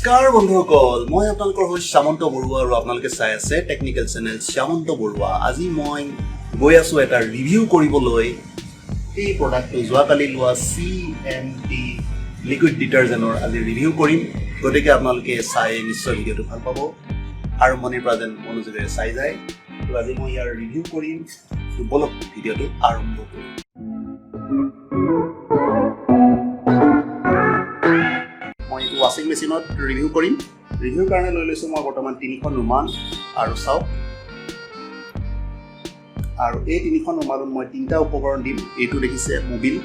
নমস্কাৰ বন্ধুসকল মই আপোনালোকৰ হোষ্ট শ্যামন্ত বৰুৱা আৰু আপোনালোকে চাই আছে টেকনিকেল চেনেল শ্যামন্ত বৰুৱা আজি মই গৈ আছো এটা ৰিভিউ কৰিবলৈ এই প্ৰডাক্টটো যোৱাকালি লোৱা CMT লিকুইড ডিটাৰজেন্টৰ আজি ৰিভিউ কৰিম গতিকে আপোনালোকে চাই নিশ্চয় ভিডিঅ'টো ভাল পাব আৰু মনে প্ৰাজেন মনোযোগেৰে চাই যায় তো আজি মই ইয়াৰ ৰিভিউ কৰিম তো বলক ভিডিঅ'টো আৰম্ভ কৰিম washing machine review korim review karone loi loisu moi bortoman 3খন ৰুমাল আৰু চাও আৰু এই 3খন ৰুমালত মই 3টা উপকৰণ দিম এইটো দেখিছে মোবিল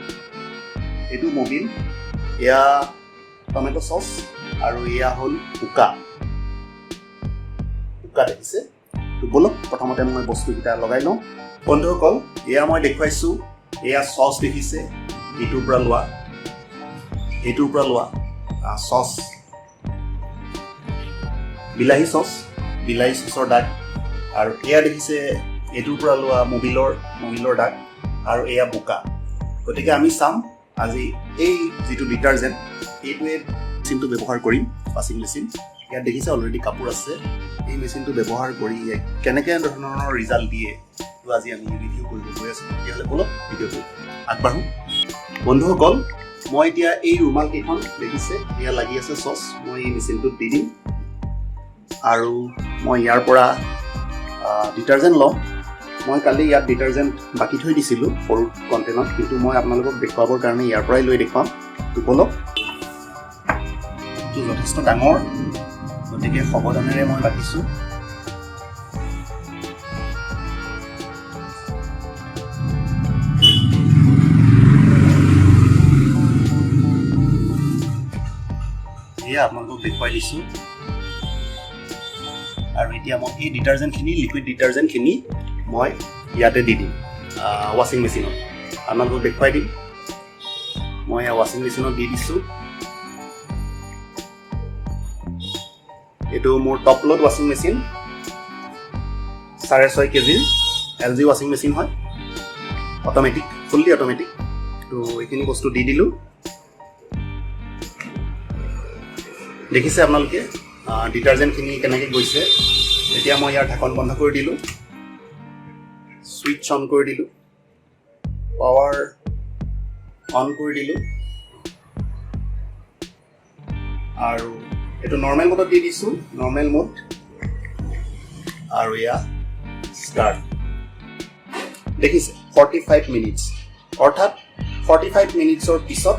এয়া টমেটো সস আৰু এয়া হল উকা দেখিছে তো বলক প্ৰথমতে মই বস্তুকিটা লগাই লওঁ বন্ধুসকল এয়া মই দেখুৱাইছো এয়া সস দেখিছে এইটোৰ পৰা লোৱা সস বিলাহী সসৰ দাগ আৰু এয়া দেখিছে এইটোৰ পৰা লোৱা মোবিলৰ দাগ আৰু এয়া বোকা গতিকে আমি চাম আজি এই যিটো ডিটাৰজেন্ট এইটোৱে মেচিনটো ব্যৱহাৰ কৰিম ৱাশ্বিং মেচিন ইয়াত দেখিছে অলৰেডি কাপোৰ আছে এই মেচিনটো ব্যৱহাৰ কৰি কেনেকৈ ধৰণৰ ৰিজাল্ট দিয়ে তো আজি আমি ৰিভিউ কৰিব গৈ আছো তেতিয়াহ'লে বলক ভিডিঅ'টো আগবাঢ়ো বন্ধুসকল মই এতিয়া এই ৰুমাল কেইখন দেখিছে এয়া লাগি আছে সস মই এই মেচিনটোত দি দিম আৰু মই ইয়াৰ পৰা ডিটাৰজেন্ট লওঁ মই কালি ইয়াত ডিটাৰজেন্ট বাকি থৈ দিছিলোঁ সৰু কণ্টেইনাৰত কিন্তু মই আপোনালোকক দেখুৱাবৰ কাৰণে ইয়াৰ পৰাই লৈ দেখুৱাম তো বলক তো যথেষ্ট ডাঙৰ গতিকে সাৱধানেৰে মই বাকিছোঁ আপোনালোকক দেখুৱাই দিছোঁ আৰু এতিয়া মই এই লিকুইড ডিটাৰজেন্টখিনি মই ইয়াতে দি দিম ৱাশ্বিং মেচিনত আপোনালোকক দেখুৱাই দিম মই ৱাশ্বিং মেচিনত দি দিছোঁ এইটো মোৰ টপ লোড ৱাশ্বিং মেচিন 6.5 কেজিৰ LG ৱাশ্বিং মেচিন হয় ফুল্লি অট'মেটিক তো এইখিনি বস্তু দি দিলোঁ দেখিছে আপোনালোকে ডিটাৰজেন্টখিনি কেনেকৈ গৈছে এতিয়া মই ইয়াৰ ঢাকন বন্ধ কৰি দিলোঁ সুইচ অন কৰি দিলোঁ পাৱাৰ অন কৰি দিলোঁ আৰু এইটো নৰ্মেল মোডত দি দিছোঁ নৰ্মেল মোড আৰু এয়া ষ্টাৰ্ট দেখিছে 45 মিনিটছ অৰ্থাৎ 45 মিনিটছৰ পিছত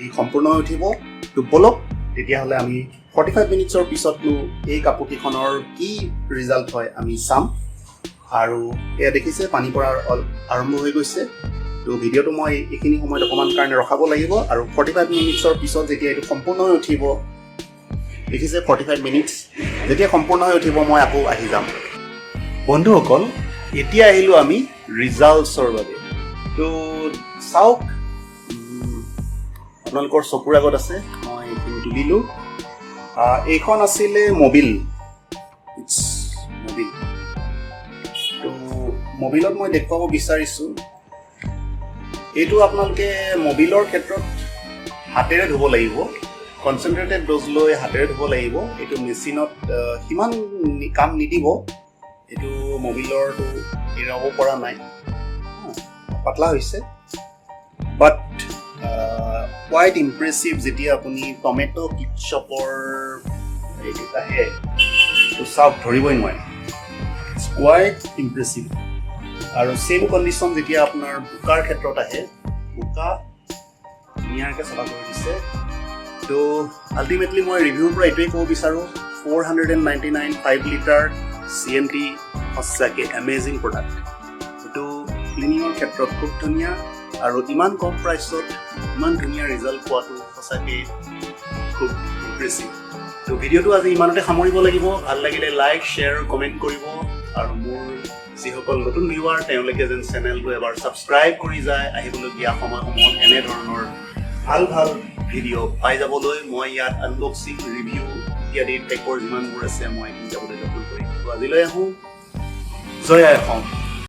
ই সম্পূৰ্ণ হৈ উঠিব তো বলক তেতিয়াহ'লে আমি 45 মিনিটছৰ পিছতনো এই কাপোৰকেইখনৰ কি ৰিজাল্ট হয় আমি চাম আৰু এয়া দেখিছে পানী পৰা আৰম্ভ হৈ গৈছে তো ভিডিঅ'টো মই এইখিনি সময়ত অকণমান কাৰণে ৰখাব লাগিব আৰু 45 মিনিটছৰ পিছত যেতিয়া এইটো সম্পূৰ্ণ হৈ উঠিব দেখিছে 45 মিনিটছ যেতিয়া সম্পূৰ্ণ হৈ উঠিব মই আকৌ আহি যাম বন্ধুসকল এতিয়া আহিলোঁ আমি ৰিজাল্টছৰ বাবে তো চাওক আপোনালোকৰ চকুৰ আগত আছে মই এইখিনি তুলিলোঁ এইখন আছিলে মোবিল তো মোবিলত মই দেখুৱাব বিচাৰিছোঁ এইটো আপোনালোকে মোবিলৰ ক্ষেত্ৰত হাতেৰে ধুব লাগিব কনচেনট্ৰেটেড ড'জ লৈ হাতেৰে ধুব লাগিব এইটো মেচিনত সিমান কাম নিদিব এইটো মোবিলৰটো এৰাব পৰা নাই পাতলা হৈছে বাট quite impressive যেতিয়া আপুনি টমেটো কিটচপৰ এইটা হে তো সব ধৰিবই নোৱাৰে ইটস quite impressive আৰু সেম কন্ডিশন যেতিয়া আপোনাৰ বুকাৰ ক্ষেত্ৰত আহে বুকা নিয়াৰকে সভা কৰি দিছে তো আলটিমেটলি মই ৰিভিউৰ পৰা এটোই ক'ব বিচাৰো 499 5 লিটাৰ CMT সঁচাকে এমেজিং প্ৰডাক্ট এটো ক্লিনিঙৰ ক্ষেত্ৰত খুব ধুনীয়া আৰু ইমান কম প্ৰাইচত ইমান ধুনীয়া ৰিজাল্ট পোৱাটো সঁচাকৈ খুব ইম্প্ৰেছিভ তো ভিডিঅ'টো আজি ইমানতে সামৰিব লাগিব ভাল লাগিলে লাইক শ্বেয়াৰ কমেণ্ট কৰিব আৰু মোৰ যিসকল নতুন ভিউৱাৰ তেওঁলোকে যেন চেনেলটো এবাৰ ছাবস্ক্ৰাইব কৰি যায় আহিবলগীয়া সময়সমূহত এনেধৰণৰ ভাল ভিডিঅ' পাই যাবলৈ মই ইয়াত আনবক্সিং ৰিভিউ ইত্যাদি টেকৰ যিমানবোৰ আছে মই যাবলৈ যত্ন কৰিম তো আজিলৈ আহোঁ জয় আই অসম